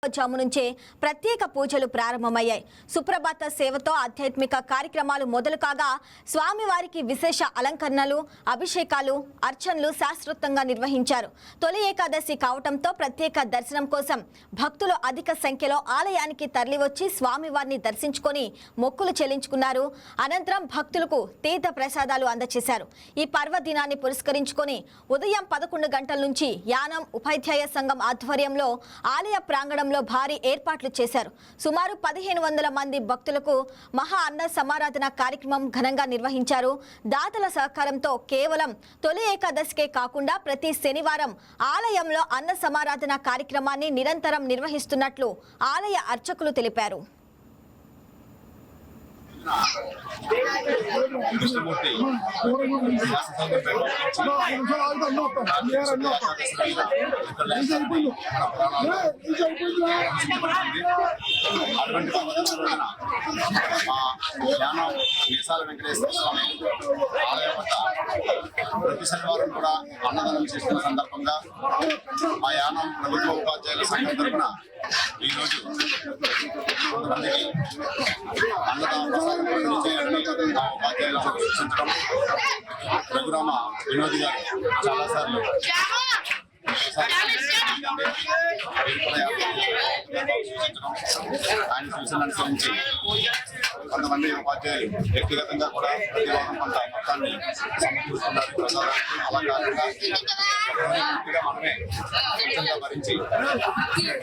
జాము నుంచే ప్రత్యేక పూజలు ప్రారంభమయ్యాయి. సుప్రభాత సేవతో ఆధ్యాత్మిక కార్యక్రమాలు మొదలు కాగా స్వామివారికి విశేష అలంకరణలు, అభిషేకాలు, అర్చనలు శాస్త్రోక్తంగా నిర్వహించారు. తొలి ఏకాదశి కావటంతో ప్రత్యేక దర్శనం కోసం భక్తులు అధిక సంఖ్యలో ఆలయానికి తరలివచ్చి స్వామివారిని దర్శించుకొని మొక్కులు చెల్లించుకున్నారు. అనంతరం భక్తులకు తీర్థ ప్రసాదాలు అందజేశారు. ఈ పర్వదినాన్ని పురస్కరించుకొని ఉదయం 11 గంటల నుంచి యానం ఉపాధ్యాయ సంఘం ఆధ్వర్యంలో ఆలయ ప్రాంగణంలో భారీ ఏర్పాట్లు చేశారు. సుమారు 1500 మంది భక్తులకు మహా అన్న సమారాధన కార్యక్రమం ఘనంగా నిర్వహించారు. దాతల సహకారంతో కేవలం తొలి ఏకాదశికే కాకుండా ప్రతి శనివారం ఆలయంలో అన్న సమారాధన కార్యక్రమాన్ని నిరంతరం నిర్వహిస్తున్నట్లు ఆలయ అర్చకులు తెలిపారు. వెంకటేశ్వర స్వామి ఆలయం వద్ద ప్రతి శనివారం కూడా అన్నదానం చేస్తున్న సందర్భంగా మా యానం ప్రభుత్వ ఉపాధ్యాయుల సంఘం తరఫున ఈరోజు కొంతమందికి అన్నదానం ఉపాధ్యాయులకు సూచించడం రఘురామ వినోద్ గారు చాలాసార్లు ఆయన సూచనలు అనుసరించి కొంతమంది ఉపాధ్యాయులు వ్యక్తిగతంగా కూడా ప్రతివాదం కొంత మొత్తాన్ని సమకూరుస్తున్నారు. ప్రసాదానికి అలా కాకుండా పూర్తిగా మనమే స్వచ్ఛంగా భరించి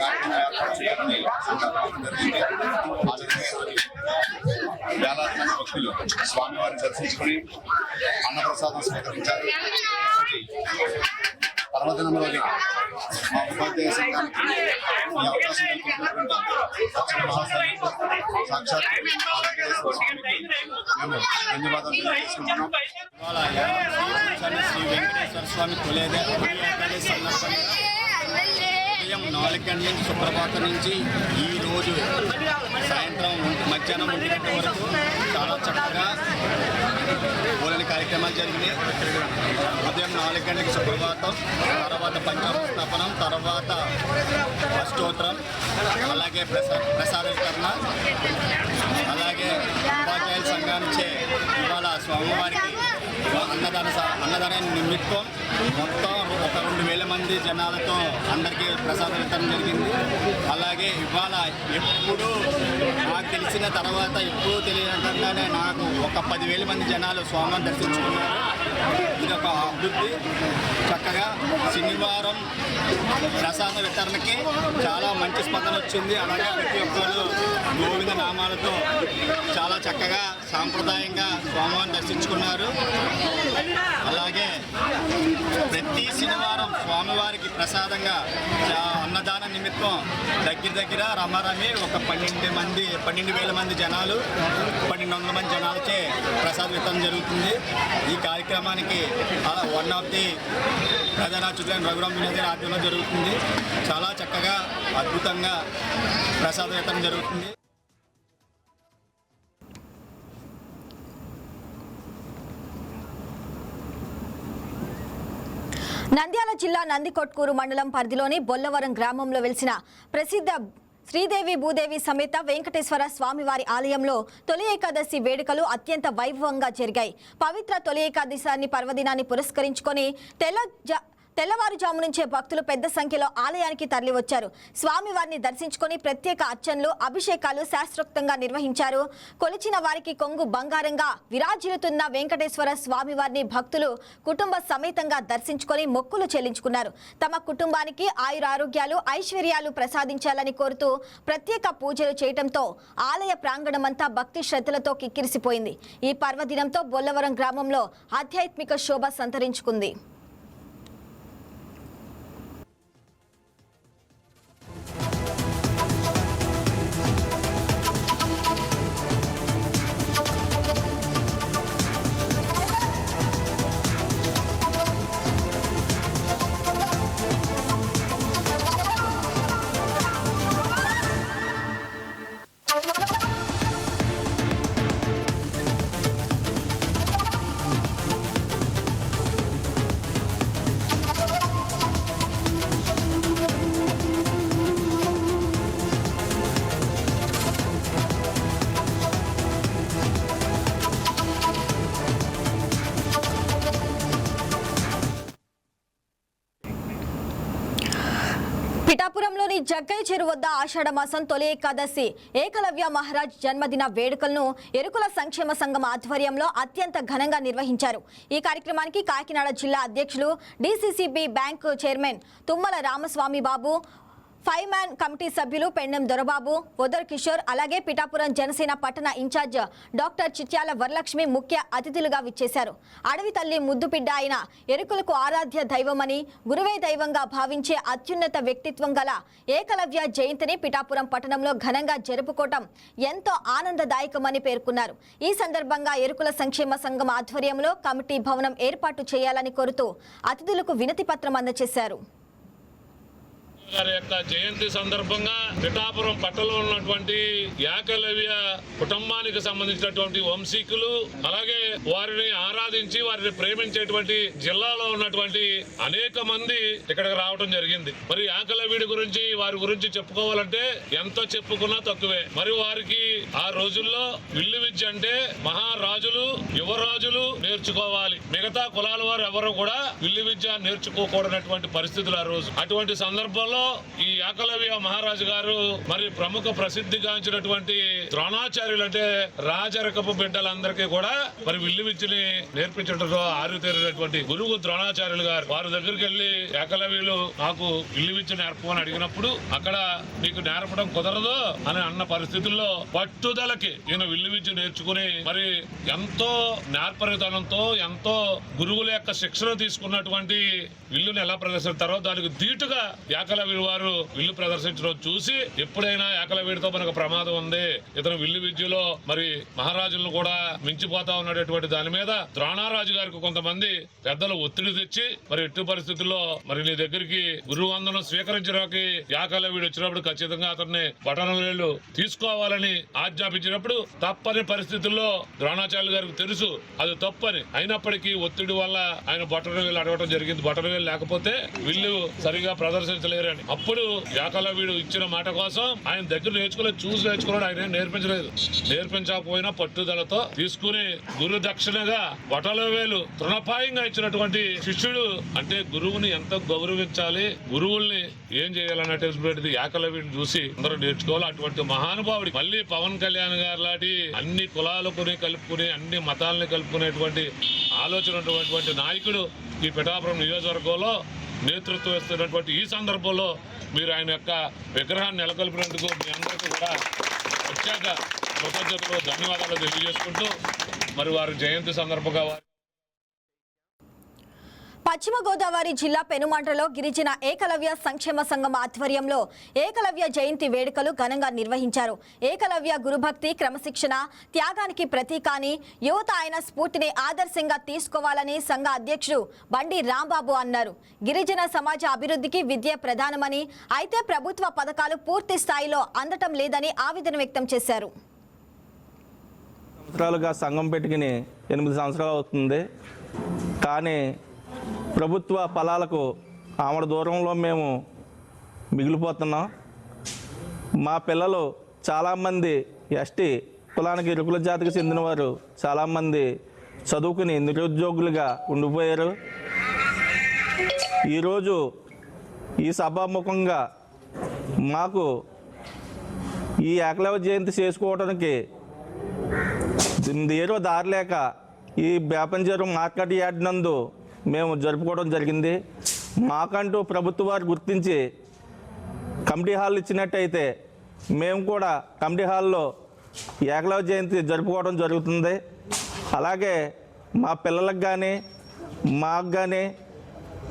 కార్యక్రమం ఏర్పాటు చేయాలని సంకల్పం జరిగింది. ఆ విధంగా వేలాది మంది భక్తులు స్వామివారిని దర్శించుకుని అన్నప్రసాదం స్వీకరించారు. పర్వదినం రోజు మా ఉపాధ్యాయ సంఘానికి ఈ అవకాశం సాక్షాత్ మేము ధన్యవాదాలు తెలియజేసుకుంటున్నాం. శ్రీ వెంకటేశ్వర స్వామి తొలి ఏకాదశి సందర్భంగా ఉదయం 4 గంటల నుంచి సుప్రభాతం నుంచి ఈ రోజు సాయంత్రం మధ్యాహ్నం 1 గంటల వరకు చాలా చక్కగా పూలని కార్యక్రమాలు జరిగినాయి. ఉదయం 4 గంటలకి సుప్రభాతం, తర్వాత పంచామృతస్థాపనం, తర్వాత అష్టోత్తరం, అలాగే ప్రసాద వితరణ, అలాగే ఉపాధ్యాయుల సంఘానిచ్చే ఇవాళ స్వామివారికి అన్నదాన నిమిత్తం మొత్తం ఒక 2000 మంది జనాలతో అందరికీ ప్రసాద వితరణ జరిగింది. అలాగే ఇవాళ ఎప్పుడు నాకు తెలిసిన తర్వాత ఎప్పుడూ తెలియకుండానే నాకు ఒక 10,000 మంది జనాలు స్వామిని దర్శించుకున్నారు. ఇది ఒక అభివృద్ధి. చక్కగా శనివారం ప్రసాద వితరణకి చాలా మంచి స్పందన వచ్చింది. అలాగే ప్రతి ఒక్కరు గోవింద నామాలతో చాలా చక్కగా సాంప్రదాయంగా స్వామివారిని దర్శించుకున్నారు. అలాగే ప్రతి శనివారం స్వామివారికి ప్రసాదంగా అన్నదాన నిమిత్తం దగ్గర రమారమి ఒక 12,000 మంది జనాలు 1,200 మంది జనాలచే ప్రసాద వితరణ జరుగుతుంది. ఈ కార్యక్రమానికి వన్ ఆఫ్ ది ప్రధాన అర్చకులైన రఘురామ వినోద్ గారి ఆధ్వర్యంలో జరుగుతుంది. చాలా చక్కగా అద్భుతంగా ప్రసాద వితరణ జరుగుతుంది. నంద్యాల జిల్లా నందికొట్కూరు మండలం పరిధిలోని బొల్లవరం గ్రామంలో వెలిసిన ప్రసిద్ధ శ్రీదేవి భూదేవి సమేత వెంకటేశ్వర స్వామివారి ఆలయంలో తొలి ఏకాదశి వేడుకలు అత్యంత వైభవంగా జరిగాయి. పవిత్ర తొలి ఏకాదశి పర్వదినాన్ని పురస్కరించుకొని తెల్లవారుజాము నుంచే భక్తులు పెద్ద సంఖ్యలో ఆలయానికి తరలివచ్చారు. స్వామివారిని దర్శించుకొని ప్రత్యేక అర్చనలు, అభిషేకాలు శాస్త్రోక్తంగా నిర్వహించారు. కొలిచిన వారికి కొంగు బంగారంగా విరాజిల్లుతున్న వెంకటేశ్వర స్వామివారిని భక్తులు కుటుంబ సమేతంగా దర్శించుకొని మొక్కులు చెల్లించుకున్నారు. తమ కుటుంబానికి ఆయురారోగ్యాలు, ఐశ్వర్యాలు ప్రసాదించాలని కోరుతూ ప్రత్యేక పూజలు చేయడంతో ఆలయ ప్రాంగణమంతా భక్తి శ్రద్ధలతో కిక్కిరిసిపోయింది. ఈ పర్వదినంతో బొల్లవరం గ్రామంలో ఆధ్యాత్మిక శోభ సంతరించుకుంది. జగ్గయ్య చెరువు వద్ద ఆషాఢ మాసం తొలి ఏకాదశి ఏకలవ్య మహారాజ్ జన్మదిన వేడుకలను ఎరుకుల సంక్షేమ సంఘం ఆధ్వర్యంలో అత్యంత ఘనంగా నిర్వహించారు. ఈ కార్యక్రమానికి కాకినాడ జిల్లా అధ్యక్షులు DCCB bank chairman Tummala Ramaswamy Babu, 5 man committee సభ్యులు పెండెం దొరబాబు, వదర్ కిషోర్, అలాగే పిఠాపురం జనసేన పట్టణ ఇన్ఛార్జ్ డాక్టర్ చిట్యాల వరలక్ష్మి ముఖ్య అతిథులుగా విచ్చేశారు. అడవి తల్లి ముద్దుబిడ్డ అయిన ఎరుకులకు ఆరాధ్య దైవమని, గురువే దైవంగా భావించే అత్యున్నత వ్యక్తిత్వం గల ఏకలవ్య జయంతిని పిఠాపురం పట్టణంలో ఘనంగా జరుపుకోవటం ఎంతో ఆనందదాయకమని పేర్కొన్నారు. ఈ సందర్భంగా ఎరుకుల సంక్షేమ సంఘం ఆధ్వర్యంలో కమిటీ భవనం ఏర్పాటు చేయాలని కోరుతూ అతిథులకు వినతి పత్రం అందజేశారు. గారి యొక్క జయంతి సందర్భంగా పిఠాపురం పట్టణంలో ఉన్నటువంటి ఏకలవ్య కుటుంబానికి సంబంధించినటువంటి వంశీకులు, అలాగే వారిని ఆరాధించి వారిని ప్రేమించేటువంటి జిల్లాలో ఉన్నటువంటి అనేక మంది ఇక్కడికి రావడం జరిగింది. మరి ఏకలవ్యుడి గురించి వారి గురించి చెప్పుకోవాలంటే ఎంత చెప్పుకున్నా తక్కువే. మరి వారికి ఆ రోజుల్లో విల్లు విద్య అంటే మహారాజులు, యువరాజులు నేర్చుకోవాలి. మిగతా కులాల వారు ఎవరు కూడా విల్లు విద్య నేర్చుకోకూడనటువంటి పరిస్థితులు ఆ రోజు. అటువంటి సందర్భంలో ఈ ఏకలవ్య మహారాజు గారు మరి ప్రముఖ ప్రసిద్ధిగాంచినటువంటి ద్రోణాచార్యులు అంటే రాజరకపు బిడ్డలందరికీ కూడా మరి విల్లు విద్యని నేర్పించడంలో ఆరుతేరినటువంటి గురువు ద్రోణాచార్యులు గారు. వారి దగ్గరికి వెళ్లి ఏకలవ్యులు నాకు విల్లు విద్య నేర్పమని అడిగినప్పుడు అక్కడ మీకు నేర్పడం కుదరదు అని అన్న పరిస్థితుల్లో పట్టుదలకి ఈయన విల్లు విద్య నేర్చుకుని మరి ఎంతో నేర్పరితనంతో ఎంతో గురువుల యొక్క శిక్షణ తీసుకున్నటువంటి విల్లుని ఎలా ప్రదర్శిస్తారో దానికి ధీటుగా ఏకలవ్య వారు విల్లు ప్రదర్శించడం చూసి ఎప్పుడైనా ఏకలవ్యుడితో మనకు ప్రమాదం ఉంది, ఇతను విల్లు విద్యలో మరి మహారాజులను కూడా మించిపోతా ఉన్నటువంటి దాని మీద ద్రోణారాజు గారికి కొంతమంది పెద్దలు ఒత్తిడి తెచ్చి మరి ఎట్టి పరిస్థితుల్లో మరి నీ దగ్గరికి గురువు వందనం స్వీకరించడానికి ఏకలవ్యుడు వచ్చినప్పుడు ఖచ్చితంగా అతన్ని బటనవేళ్లు తీసుకోవాలని ఆజ్ఞాపించినప్పుడు తప్పని పరిస్థితుల్లో ద్రోణాచార్యులు గారికి తెలుసు అది తప్పని. అయినప్పటికీ ఒత్తిడి వల్ల ఆయన బటనవేలు అడగడం జరిగింది. బటనవేలు లేకపోతే విల్లు సరిగా ప్రదర్శించలేరని. అప్పుడు ఏకలవ్యుడు ఇచ్చిన మాట కోసం ఆయన దగ్గర నేర్చుకున్నాడు. ఆయన నేర్పించలేదు. నేర్పించకపోయినా పట్టుదలతో తీసుకుని గురు దక్షిణగా బటలవేలు తృణపాయంగా ఇచ్చినటువంటి శిష్యుడు. అంటే గురువుని ఎంత గౌరవించాలి, గురువుల్ని ఏం చేయాలన్నటువంటిది ఏకలవ్యుడిని చూసి అందరూ నేర్చుకోవాలి. అటువంటి మహానుభావుడి మళ్ళీ పవన్ కళ్యాణ్ గారు లాంటి అన్ని కులాలకు కలుపుకుని అన్ని మతాలని కలుపుకునేటువంటి ఆలోచన ఉన్నటువంటి నాయకుడు ఈ పిఠాపురం నియోజకవర్గంలో నేతృత్వం ఇస్తున్నటువంటి ఈ సందర్భంలో మీరు ఆయన యొక్క విగ్రహాన్ని నెలకొల్పినందుకు మీ అందరికీ కూడా ప్రత్యేక కృతజ్ఞతలు, ధన్యవాదాలు తెలియజేసుకుంటూ మరి వారి జయంతి సందర్భంగా పశ్చిమ గోదావరి జిల్లా పెనుమాటలో గిరిజన ఏకలవ్య సంక్షేమ సంఘం ఆధ్వర్యంలో ఏకలవ్య జయంతి వేడుకలు ఘనంగా నిర్వహించారు. ఏకలవ్య గురుభక్తి, క్రమశిక్షణ, త్యాగానికి ప్రతీక అని యువత ఆయన స్ఫూర్తిని ఆదర్శంగా తీసుకోవాలని సంఘ అధ్యక్షుడు బండి రాంబాబు అన్నారు. గిరిజన సమాజ అభివృద్ధికి విద్య ప్రధానమని, అయితే ప్రభుత్వ పథకాలు పూర్తి స్థాయిలో అందటం లేదని ఆవేదన వ్యక్తం చేశారు. సంవత్సరాలుగా సంఘం పెట్టుకుని 8 సంవత్సరాలు అవుతుంది. కానీ ప్రభుత్వ ఫలాలకు ఆమడ దూరంలో మేము మిగిలిపోతున్నాం. మా పిల్లలు చాలామంది ఎస్టీ కులానికి ఇరుకుల జాతికి చెందినవారు చాలామంది చదువుకుని నిరుద్యోగులుగా ఉండిపోయారు. ఈరోజు ఈ సభాముఖంగా మాకు ఈ ఏకలవ్య జయంతి చేసుకోవడానికి ఏదో దారి లేక ఈ బేపంజరు మార్కెట్ యార్డ్ నందు మేము జరుపుకోవడం జరిగింది. మాకంటూ ప్రభుత్వ వారు గుర్తించి కమిటీ హాల్ ఇచ్చినట్టయితే మేము కూడా కమిటీ హాల్లో ఏకలవ్య జయంతి జరుపుకోవడం జరుగుతుంది. అలాగే మా పిల్లలకు కానీ మాకు కానీ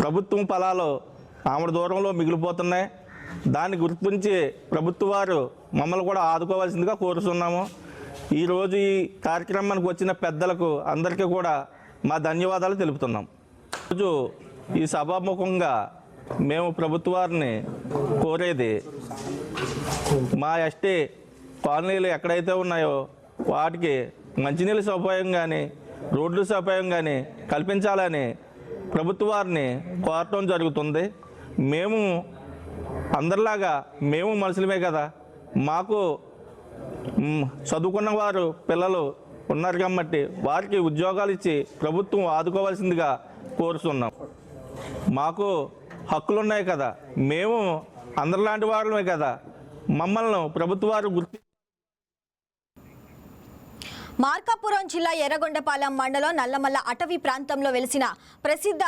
ప్రభుత్వం ఫలాలు ఆమె దూరంలో మిగిలిపోతున్నాయి. దాన్ని గుర్తించి ప్రభుత్వ వారు మమ్మల్ని కూడా ఆదుకోవాల్సిందిగా కోరుతున్నాము. ఈరోజు ఈ కార్యక్రమానికి వచ్చిన పెద్దలకు అందరికీ కూడా మా ధన్యవాదాలు తెలుపుతున్నాం. ఈరోజు ఈ సభాముఖంగా మేము ప్రభుత్వ వారిని కోరేది మా ఎస్టీ కాలనీలు ఎక్కడైతే ఉన్నాయో వాటికి మంచినీళ్ళ సౌకర్యం కానీ రోడ్ల సౌకర్యం కానీ కల్పించాలని ప్రభుత్వ వారిని కోరటం జరుగుతుంది. మేము అందరిలాగా మేము మనుషులమే కదా, మాకు చదువుకున్న వారు పిల్లలు ఉన్నారు కాబట్టి వారికి ఉద్యోగాలు ఇచ్చి ప్రభుత్వం ఆదుకోవాల్సిందిగా కోరుతున్నాం. మాకు హక్కులు ఉన్నాయి కదా, మేము అందరిలాంటి వాళ్ళమే కదా మమ్మల్ని ప్రభుత్వాలు మార్కాపురం జిల్లా ఎర్రగొండపాలెం మండలం నల్లమల్ల అటవీ ప్రాంతంలో వెలిసిన ప్రసిద్ధ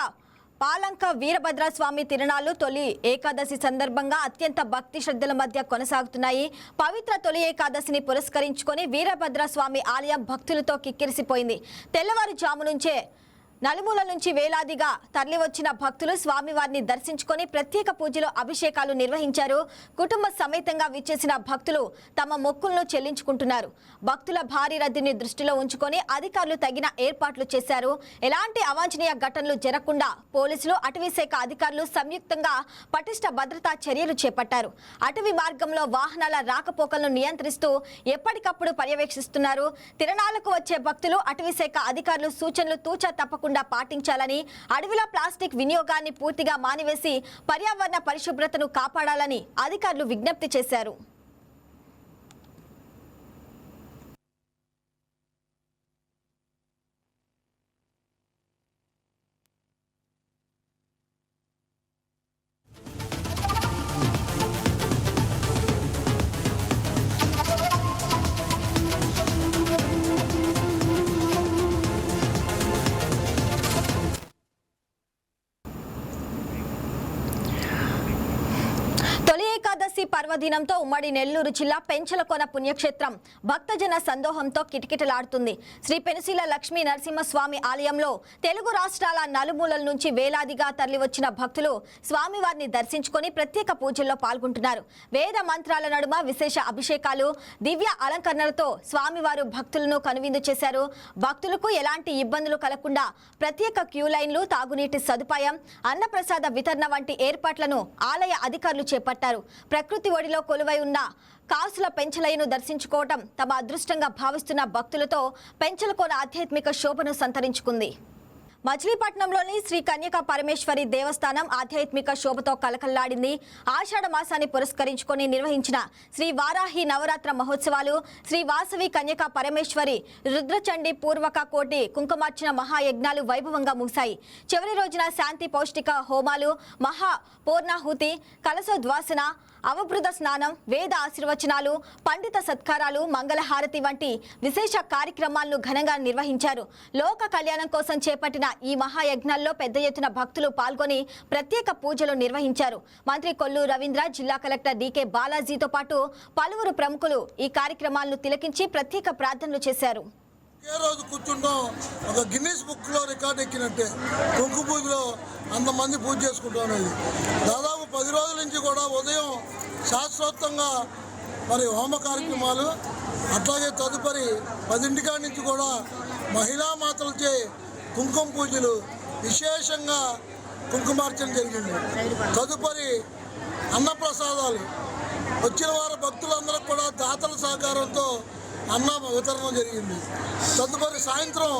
పాలంక వీరభద్రస్వామి తిరునాళ్లు తొలి ఏకాదశి సందర్భంగా అత్యంత భక్తి శ్రద్ధల మధ్య కొనసాగుతున్నాయి. పవిత్ర తొలి ఏకాదశిని పురస్కరించుకొని వీరభద్రస్వామి ఆలయం భక్తులతో కిక్కిరిసిపోయింది. తెల్లవారుజాము నుంచే నలుమూల నుంచి వేలాదిగా తరలివచ్చిన భక్తులు స్వామివారిని దర్శించుకొని ప్రత్యేక పూజలు అభిషేకాలు నిర్వహించారు. కుటుంబ సమేతంగా విచ్చేసిన భక్తులు తమ మొక్కులను చెల్లించుకుంటున్నారు. భక్తుల భారీ రద్దీని దృష్టిలో ఉంచుకొని అధికారులు తగిన ఏర్పాట్లు చేశారు. ఎలాంటి అవాంఛనీయ ఘటనలు జరగకుండా పోలీసులు అటవీ శాఖ అధికారులు సంయుక్తంగా పటిష్ట భద్రతా చర్యలు చేపట్టారు. అటవీ మార్గంలో వాహనాల రాకపోకలను నియంత్రిస్తూ ఎప్పటికప్పుడు పర్యవేక్షిస్తున్నారు. తిరణాలకు వచ్చే భక్తులు అటవీ శాఖ అధికారులు సూచనలు తూచా తప్పకుండా పాటించాలని, అడవిలో ప్లాస్టిక్ వినియోగాన్ని పూర్తిగా మానివేసి పర్యావరణ పరిశుభ్రతను కాపాడాలని అధికారులు విజ్ఞప్తి చేశారు. ఏకాదశి పర్వదినంతో ఉమ్మడి నెల్లూరు జిల్లా పెంచలకోన పుణ్యక్షేత్రం భక్తజన సందోహంతో కిటకిటలాడుతుంది. శ్రీ పెనుసిల లక్ష్మీ నరసింహస్వామి ఆలయంలో తెలుగు రాష్ట్రాల నలుమూలల నుంచి వేలాదిగా తరలివచ్చిన భక్తులు స్వామివారిని దర్శించుకొని ప్రత్యేక పూజల్లో పాల్గొంటున్నారు. వేద మంత్రాల నడుమ విశేష అభిషేకాలు, దివ్య అలంకరణలతో స్వామివారు భక్తులను కనువిందు చేశారు. భక్తులకు ఎలాంటి ఇబ్బందులు కలగకుండా ప్రత్యేక క్యూ లైన్లు, తాగునీటి సదుపాయం, అన్నప్రసాద వితరణ వంటి ఏర్పాట్లను ఆలయ అధికారులు చేపట్టారు. ప్రకృతి ఒడిలో కొలువై ఉన్న కాసుల పెంచలయ్యను దర్శించుకోవటం తమ అదృష్టంగా భావిస్తున్న భక్తులతో పెంచలకోన ఆధ్యాత్మిక శోభను సంతరించుకుంది. మచిలీపట్నంలోని శ్రీ కన్యకా పరమేశ్వరి దేవస్థానం ఆధ్యాత్మిక శోభతో కలకల్లాడింది. ఆషాఢ మాసాన్ని పురస్కరించుకొని నిర్వహించిన శ్రీ వారాహి నవరాత్ర మహోత్సవాలు, శ్రీ వాసవి కన్యకా పరమేశ్వరి రుద్రచండి పూర్వక కోటి కుంకుమార్చన మహాయజ్ఞాలు వైభవంగా ముగిశాయి. చివరి రోజున శాంతి పౌష్టిక హోమాలు, మహా పూర్ణాహుతి, కలశోద్వాసన, అవబృధ స్నానం, వేద ఆశీర్వచనాలు, పండిత సత్కారాలు, మంగళహారతి వంటి విశేష కార్యక్రమాలను ఘనంగా నిర్వహించారు. లోక కళ్యాణం కోసం చేపట్టిన ఈ మహాయజ్ఞాల్లో పెద్ద ఎత్తున భక్తులు పాల్గొని ప్రత్యేక పూజలు నిర్వహించారు. మంత్రి కొల్లు రవీంద్ర, జిల్లా కలెక్టర్ డికే బాలాజీతో పాటు పలువురు ప్రముఖులు ఈ కార్యక్రమాలను తిలకించి ప్రత్యేక ప్రార్థనలు చేశారు. ఏ రోజు కూర్చుంటాం ఒక గిన్నీస్ బుక్లో రికార్డు ఎక్కినట్టే కుంకు పూజలో అంతమంది పూజ చేసుకుంటాం. దాదాపు 10 రోజుల నుంచి కూడా ఉదయం శాస్త్రోక్తంగా మరి హోమ కార్యక్రమాలు, అట్లాగే తదుపరి 10 నుంచి కూడా మహిళా మాతలచే కుంకుమ పూజలు, విశేషంగా కుంకుమార్చన జరిగింది. తదుపరి అన్నప్రసాదాలు, వచ్చిన వారి భక్తులందరూ కూడా దాతల సహకారంతో అన్న వితరణ జరిగింది. తదుపరి సాయంత్రం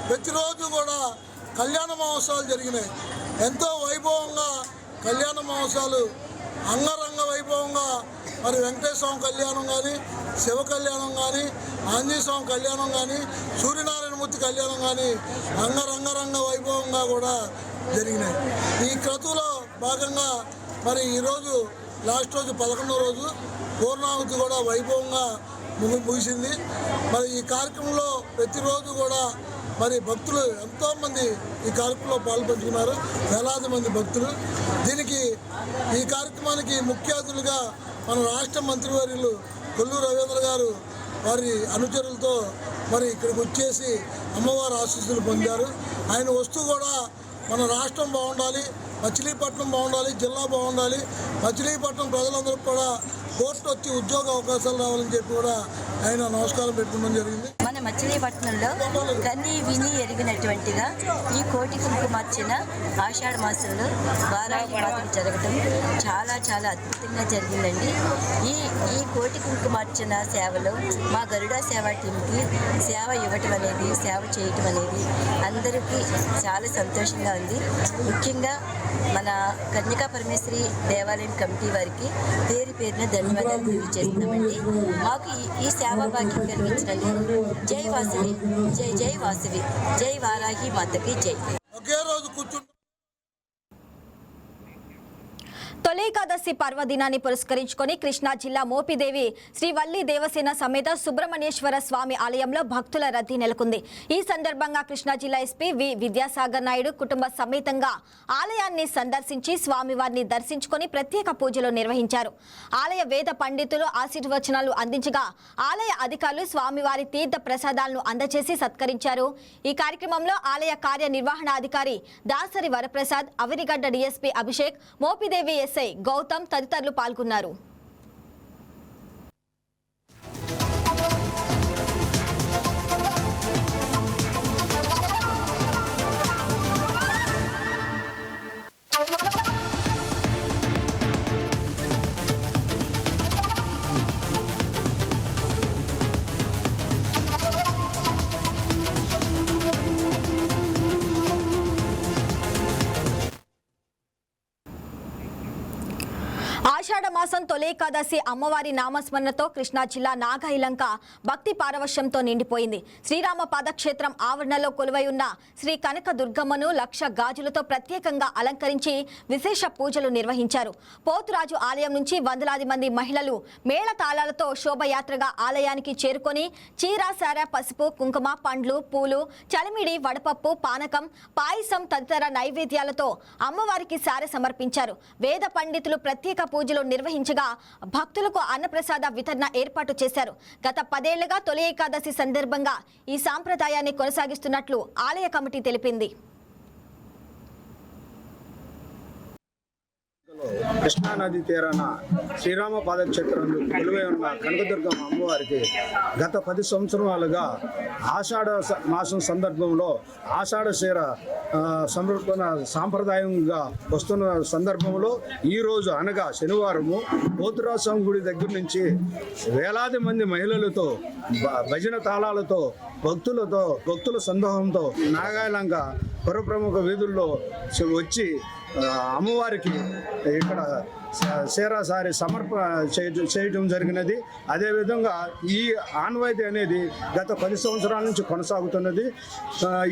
ప్రతిరోజు కూడా కళ్యాణ మహోత్సవాలు జరిగినాయి. ఎంతో వైభవంగా కళ్యాణ మహోత్సవాలు అంగరంగ వైభవంగా మరి వెంకటేశ్వర కళ్యాణం కానీ, శివ కళ్యాణం కానీ, ఆంజనేయ స్వామి కళ్యాణం కానీ, సూర్యనారాయణమూర్తి కళ్యాణం కానీ అంగరంగ వైభవంగా కూడా జరిగినాయి. ఈ క్రతువులో భాగంగా మరి ఈరోజు లాస్ట్ రోజు 11వ రోజు పూర్ణాహుతి కూడా వైభవంగా ముగిసింది. మరి ఈ కార్యక్రమంలో ప్రతిరోజు కూడా మరి భక్తులు ఎంతోమంది ఈ కార్యక్రమంలో పాల్పంచుకున్నారు, వేలాది మంది భక్తులు. దీనికి ఈ కార్యక్రమానికి ముఖ్య అతిథులుగా మన రాష్ట్ర మంత్రివర్యులు కొల్లు రవీంద్ర గారు వారి అనుచరులతో మరి ఇక్కడికి వచ్చేసి అమ్మవారి ఆశీస్సులు పొందారు. ఆయన వస్తూ కూడా మన రాష్ట్రం బాగుండాలి, మచిలీపట్నం బాగుండాలి, జిల్లా బాగుండాలి, మచిలీపట్నం ప్రజలందరికీ కూడా కోర్టు వచ్చి ఉద్యోగ అవకాశాలు రావాలని చెప్పి కూడా ఆయన నమస్కారం పెట్టుకోవడం జరిగింది. మన మచిలీపట్నంలో కన్నీ విని ఎరిగినటువంటిగా ఈ కోటి కుంకుమార్చన ఆషాఢ మాసంలో వారాహి మాసం జరగడం చాలా చాలా అద్భుతంగా జరిగిందండి. ఈ కోటి కుంకుమార్చన సేవలో మా గరుడ సేవా టీంకి సేవ ఇవ్వటం అనేది, సేవ చేయటం అనేది అందరికీ చాలా సంతోషంగా ఉంది. ముఖ్యంగా మన కన్యకా పరమేశ్వరి దేవాలయం కమిటీ వారికి పేరు పేరున ధన్యవాదాలు తెలియజేస్తున్నామండి. మాకు ఈ సేవా భాగ్యం కలిగించినందుకు జై వాసవి, జై జై వాసవి, జై వారాహి మాతకి జై. ఒకే రోజు కూర్చుంటాం. తొలి ఏకాదశి పర్వదినాన్ని పురస్కరించుకొని కృష్ణా జిల్లా మోపిదేవి శ్రీ వల్లి దేవసేన సమేత సుబ్రహ్మణ్యేశ్వర స్వామి ఆలయంలో భక్తుల రద్దీ నెలకొంది. ఈ సందర్భంగా కృష్ణా జిల్లా ఎస్పీ వి విద్యాసాగర్ నాయుడు కుటుంబ సమేతంగా ఆలయాన్ని సందర్శించి స్వామివారిని దర్శించుకొని ప్రత్యేక పూజలు నిర్వహించారు. ఆలయ వేద పండితులు ఆశీర్వచనాలు అందించగా ఆలయ అధికారులు స్వామివారి తీర్థ ప్రసాదాలను అందజేసి సత్కరించారు. ఈ కార్యక్రమంలో ఆలయ కార్యనిర్వహణాధికారి దాసరి వరప్రసాద్, అవనిగడ్డ డీఎస్పీ అభిషేక్, మోపిదేవి ఎస్ఐ గౌతమ్ తదితరులు పాల్గొన్నారు. ఆషాఢ మాసం తొలి ఏకాదశి అమ్మవారి నామస్మరణతో కృష్ణా జిల్లా నాగాయిలంక భక్తి పారవశ్యంతో నిండిపోయింది. శ్రీరామ పాదక్షేత్రం ఆవరణలో కొలువై ఉన్న శ్రీ కనక దుర్గమ్మను లక్ష గాజులతో ప్రత్యేకంగా అలంకరించి విశేష పూజలు నిర్వహించారు. పోతురాజు ఆలయం నుంచి వందలాది మంది మహిళలు మేళ తాళాలతో శోభయాత్రగా ఆలయానికి చేరుకొని చీర, సార, పసుపు, కుంకుమ, పండ్లు, పూలు, చలిమిడి, వడపప్పు, పానకం, పాయసం తదితర నైవేద్యాలతో అమ్మవారికి సారె సమర్పించారు. వేద పండితులు ప్రత్యేక పూజలు నిర్వహించగా భక్తులకు అన్నప్రసాద వితరణ ఏర్పాటు చేశారు. గత 10 ఏళ్లుగా తొలి ఏకాదశి సందర్భంగా ఈ సాంప్రదాయాన్ని కొనసాగిస్తున్నట్లు ఆలయ కమిటీ తెలిపింది. కృష్ణా నది తీరాన శ్రీరామ పాదక్షేత్రంలో కొలువై ఉన్న కనకదుర్గమ్మ అమ్మవారికి గత 10 సంవత్సరాలుగా ఆషాఢ మాసం సందర్భంలో ఆషాఢ శీర సమర్పణ సాంప్రదాయంగా వస్తున్న సందర్భంలో ఈరోజు అనగా శనివారము పోతురాజు స్వామి గుడి దగ్గర నుంచి వేలాది మంది మహిళలతో భజన తాళాలతో భక్తుల సందోహంతో నాగాయలంక పురప్రముఖ వీధుల్లో వచ్చి అమ్మవారికి ఇక్కడ శేరాసారి సమర్పణ చేయడం జరిగినది. అదేవిధంగా ఈ ఆన్వాయితీ అనేది గత 10 సంవత్సరాల నుంచి కొనసాగుతున్నది.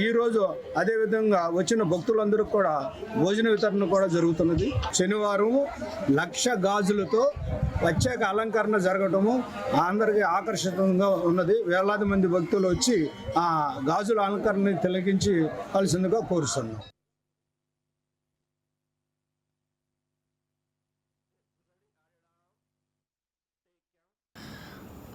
ఈరోజు అదేవిధంగా వచ్చిన భక్తులందరికీ కూడా భోజన వితరణ కూడా జరుగుతున్నది. శనివారం 1,00,000 గాజులతో ప్రత్యేక అలంకరణ జరగటము అందరికీ ఆకర్షణీయంగా ఉన్నది. వేలాది మంది భక్తులు వచ్చి ఆ గాజుల అలంకరణ తిలకించి కలిసిందిగా కోరుతున్నాం.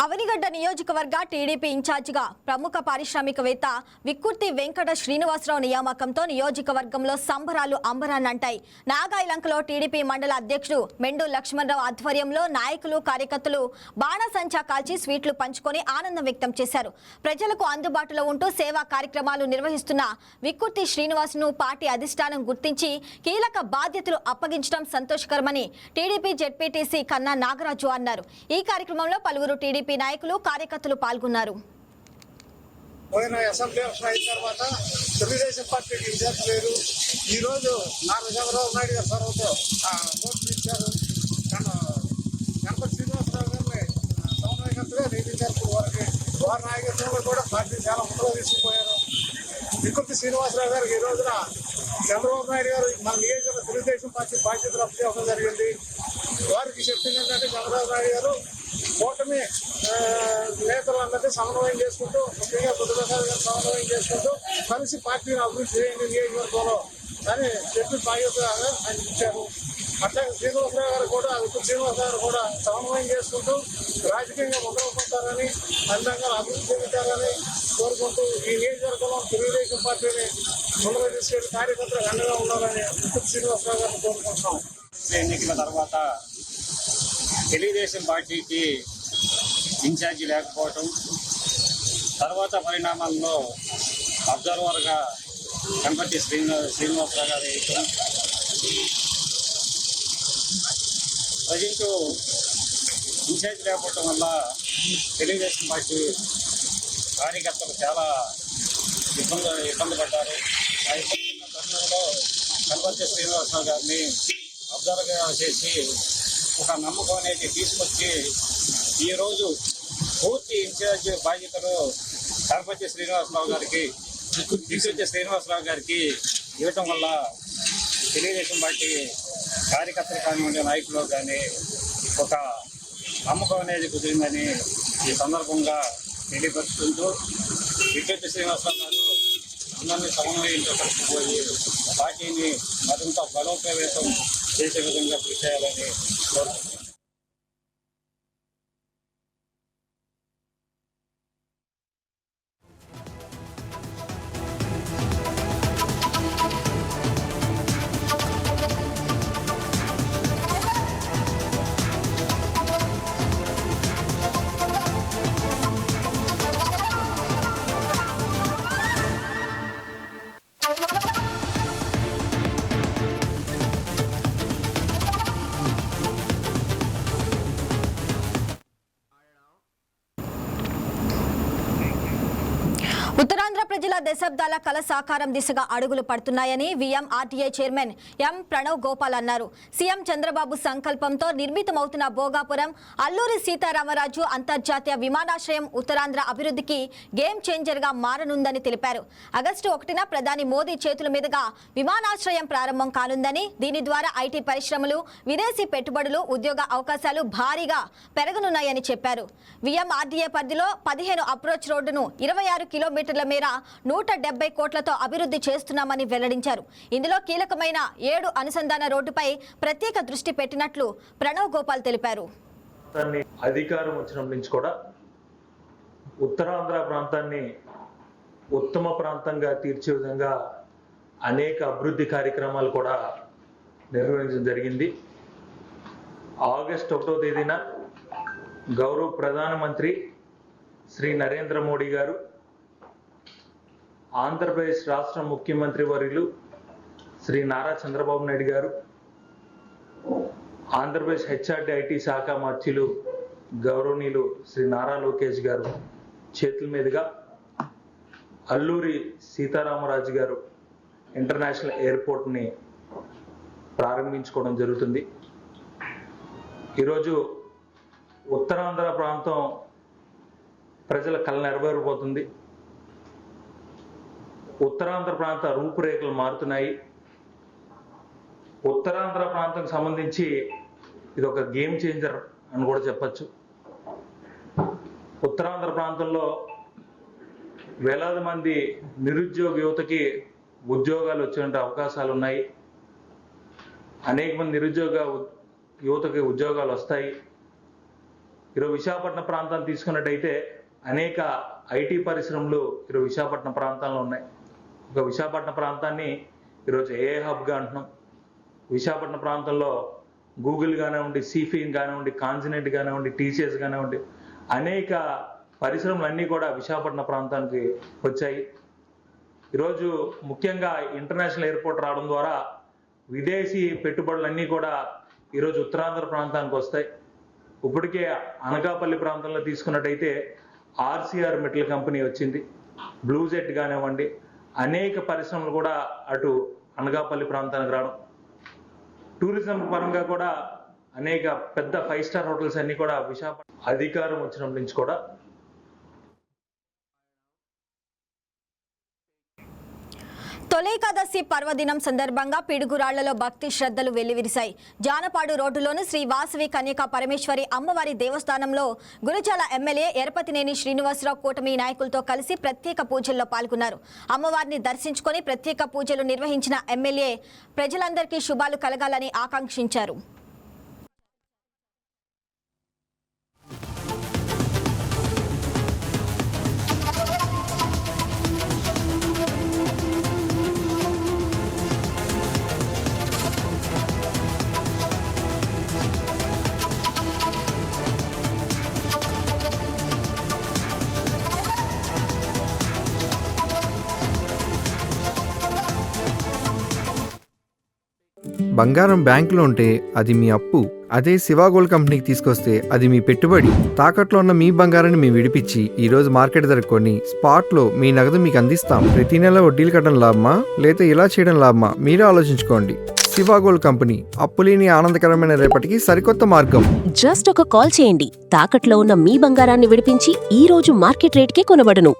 అవనిగడ్డ నియోజకవర్గ టీడీపీ ఇన్ఛార్జిగా ప్రముఖ పారిశ్రామికవేత్త విక్కుర్తి వెంకట శ్రీనివాసరావు నియామకంతో నియోజకవర్గంలో సంబరాలు అంబరాన్నంటాయి. నాగాయిలంకలో టీడీపీ మండల అధ్యక్షుడు మెండు లక్ష్మణరావు ఆధ్వర్యంలో నాయకులు, కార్యకర్తలు బాణసంచా కాల్చి స్వీట్లు పంచుకొని ఆనందం వ్యక్తం చేశారు. ప్రజలకు అందుబాటులో ఉంటూ సేవా కార్యక్రమాలు నిర్వహిస్తున్న విక్కుర్తి శ్రీనివాస్ను పార్టీ అధిష్టానం గుర్తించి కీలక బాధ్యతలు అప్పగించడం సంతోషకరమని టీడీపీ జెడ్పీటీసీ కన్నా నాగరాజు అన్నారు. ఈ కార్యక్రమంలో పలువురు టీడీపీ నాయకులు, కార్యకర్తలు పాల్గొన్నారు. పోయిన అసెంబ్లీ ఎలక్షన్ అయిన తర్వాత తెలుగుదేశం పార్టీకి ఇన్ఛార్జ్ లేరు. ఈరోజు నారా చంద్రబాబు నాయుడు గారు సర్వతో ఓట్లు ఇచ్చారు. గణపతి శ్రీనివాసరావు గారిని సమన్వయకర్తగా నియమించారు. వారి నాయకత్వంలో కూడా పార్టీ చాలా ముందుగా తీసుకుపోయారు. విక్కుర్తి శ్రీనివాసరావు గారికి ఈ రోజున చంద్రబాబు నాయుడు గారు మన నియోజకవర్గ తెలుగుదేశం పార్టీ బాధ్యతలు అప్పచెప్పడం జరిగింది. వారికి చెప్పింది ఏంటంటే చంద్రబాబు నాయుడు గారు కూటమి నేతలందరినీ సమన్వయం చేసుకుంటూ, ముఖ్యంగా బుద్ధప్రసాద్ గారు సమన్వయం చేసుకుంటూ కలిసి పార్టీని అభివృద్ధి చేయండి నియోజకవర్గంలో అని చెప్పి బాధ్యతగా ఆయన ఇచ్చారు. అట్లాగే శ్రీనివాసరావు గారు కూడా శ్రీనివాసరావు గారు కూడా సమన్వయం చేసుకుంటూ రాజకీయంగా ముందుకుపోతారని, అందంగా అభివృద్ధి చెందుతారని కోరుకుంటూ ఈ నియోజకవర్గంలో తెలుగుదేశం పార్టీని ముందుకు తీసుకెళ్లి కార్యకర్తలకు అండగా ఉండాలని శ్రీనివాసరావు గారిని కోరుకుంటున్నాం. ఎన్నికల తర్వాత తెలుగుదేశం పార్టీకి ఇన్ఛార్జి లేకపోవటం, తర్వాత పరిణామాల్లో అబ్జర్వర్గా గణపతి శ్రీనివాసరావు గారు వేయటం, ప్రజెంట్ ఇన్ఛార్జి లేకపోవటం వల్ల తెలుగుదేశం పార్టీ కార్యకర్తలు చాలా ఇబ్బంది పడ్డారు. ఆ ఇబ్బంది తరుణంలో గణపతి శ్రీనివాసరావు గారిని అబ్జర్వర్గా చేసి ఒక నమ్మకం అనేది తీసుకొచ్చి ఈరోజు పూర్తి ఇన్ఛార్జ్ బాధ్యతలు గణపతి శ్రీనివాసరావు గారికి, విక్కుర్తి శ్రీనివాసరావు గారికి ఇవ్వటం వల్ల తెలుగుదేశం పార్టీ కార్యకర్తలు కానివ్వండి, నాయకులు కానీ ఒక నమ్మకం అనేది కుదిరిందని ఈ సందర్భంగా తెలియపరుచుకుంటూ విద్యుత్ శ్రీనివాసరావు గారు అందరినీ సమన్వయంతో కలిసిపోయి పార్టీని మరింత బలోపేతం చేసే విధంగా కృషి చేయాలని కోరుతున్నాను. ఉత్తరాంధ్ర ప్రజల దశాబ్దాల కల సాకారం దిశగా అడుగులు పడుతున్నాయని VMRTA chairman M Pranav Gopal అన్నారు. సీఎం చంద్రబాబు సంకల్పంతో నిర్మితమవుతున్న భోగాపురం అల్లూరి సీతారామరాజు అంతర్జాతీయ విమానాశ్రయం ఉత్తరాంధ్ర అభివృద్ధికి గేమ్ చేంజర్ గా మారనుందని తెలిపారు. ఆగస్టు 1న ప్రధాని మోదీ చేతుల మీదుగా విమానాశ్రయం ప్రారంభం కానుందని, దీని ద్వారా ఐటీ పరిశ్రమలు, విదేశీ పెట్టుబడులు, ఉద్యోగ అవకాశాలు భారీగా పెరగనున్నాయని చెప్పారు. VMRTA పరిధిలో 15 అప్రోచ్ రోడ్డును 26 కిలోమీటర్ల మేర 170 కోట్లతో అభివృద్ధి చేస్తున్నామని వెల్లడించారు. ఇందులో కీలకమైన 7 అనుసంధాన రోడ్డుపై ప్రత్యేక దృష్టి పెట్టినట్లు ప్రణవ్ గోపాల్ తెలిపారు. అధికారం వచ్చినప్పటి నుంచి కూడా ఉత్తరాంధ్ర ప్రాంతాన్ని ఉత్తమ ప్రాంతంగా తీర్చే విధంగా అనేక అభివృద్ధి కార్యక్రమాలు కూడా నిర్వహించడం జరిగింది. ఆగస్టు 1వ తేదీన గౌరవ ప్రధానమంత్రి శ్రీ నరేంద్ర మోడీ గారు, ఆంధ్రప్రదేశ్ రాష్ట్ర ముఖ్యమంత్రి వర్యులు శ్రీ నారా చంద్రబాబు నాయుడు గారు, ఆంధ్రప్రదేశ్ HRD IT శాఖ మంత్రులు గౌరవనీయులు శ్రీ నారా లోకేష్ గారు చేతుల మీదుగా అల్లూరి సీతారామరాజు గారు ఇంటర్నేషనల్ ఎయిర్పోర్ట్ని ప్రారంభించుకోవడం జరుగుతుంది. ఈరోజు ఉత్తరాంధ్ర ప్రాంతం ప్రజల కళ నెరవేరిపోతుంది. ఉత్తరాంధ్ర ప్రాంత రూపురేఖలు మారుతున్నాయి. ఉత్తరాంధ్ర ప్రాంతానికి సంబంధించి ఇది ఒక గేమ్ చేంజర్ అని కూడా చెప్పచ్చు. ఉత్తరాంధ్ర ప్రాంతంలో వేలాది మంది నిరుద్యోగ యువతకి ఉద్యోగాలు వచ్చే అవకాశాలు ఉన్నాయి. అనేక మంది నిరుద్యోగ యువతకి ఉద్యోగాలు వస్తాయి. ఈరోజు విశాఖపట్నం ప్రాంతాన్ని తీసుకున్నట్టయితే అనేక ఐటీ పరిశ్రమలు ఈరోజు విశాఖపట్నం ప్రాంతంలో ఉన్నాయి. ఒక విశాఖపట్నం ప్రాంతాన్ని ఈరోజు AI హబ్గా అంటున్నాం. విశాఖపట్నం ప్రాంతంలో గూగుల్ కానివ్వండి, సిఫిన్ కానివ్వండి, కాన్సినెంట్ కానివ్వండి, TCS కానివ్వండి, అనేక పరిశ్రమలు అన్నీ కూడా విశాఖపట్నం ప్రాంతానికి వచ్చాయి. ఈరోజు ముఖ్యంగా ఇంటర్నేషనల్ ఎయిర్పోర్ట్ రావడం ద్వారా విదేశీ పెట్టుబడులన్నీ కూడా ఈరోజు ఉత్తరాంధ్ర ప్రాంతానికి వస్తాయి. ఇప్పటికే అనకాపల్లి ప్రాంతంలో తీసుకున్నట్టయితే RCR మెటల్ కంపెనీ వచ్చింది, బ్లూ జెట్ కానివ్వండి, అనేక పరిశ్రమలు కూడా అటు అనకాపల్లి ప్రాంతానికి రావడం. టూరిజం పరంగా కూడా అనేక పెద్ద 5 స్టార్ హోటల్స్ అన్ని కూడా విశాఖపట్నం అధికారం వచ్చినప్పటి నుంచి కూడా. తొలి ఏకాదశి పర్వదినం సందర్భంగా పిడుగురాళ్లలో భక్తి శ్రద్ధలు వెల్లివిరిశాయి. జానపాడు రోడ్డులోని శ్రీ వాసవి కన్యకా పరమేశ్వరి అమ్మవారి దేవస్థానంలో గురజాల ఎమ్మెల్యే ఎరపతినేని శ్రీనివాసరావు కూటమి నాయకులతో కలిసి ప్రత్యేక పూజల్లో పాల్గొన్నారు. అమ్మవారిని దర్శించుకొని ప్రత్యేక పూజలు నిర్వహించిన ఎమ్మెల్యే ప్రజలందరికీ శుభాలు కలగాలని ఆకాంక్షించారు. బంగారం బ్యాంకులో ఉంటే అది మీ అప్పు, అదే శివా గోల్డ్ కంపెనీకి తీసుకొస్తే అది మీ పెట్టుబడి. తాకట్లో ఉన్న మీ బంగారాన్ని మేము విడిపించి ఈ రోజు మార్కెట్ ధర కొని స్పాట్లో మీ నగదు మీకు అందిస్తాం. ప్రతి నెల వడ్డీలు కట్టడం లాభమా లేదా ఇలా చేయడం లాభమా మీరే ఆలోచించుకోండి. శివా గోల్డ్ కంపెనీ, అప్పులేని ఆనందకరమైన రేపటికి సరికొత్త మార్గం. జస్ట్ ఒక కాల్ చేయండి. తాకట్లో ఉన్న మీ బంగారాన్ని విడిపించి ఈ రోజు మార్కెట్ రేట్కే కొనబడును.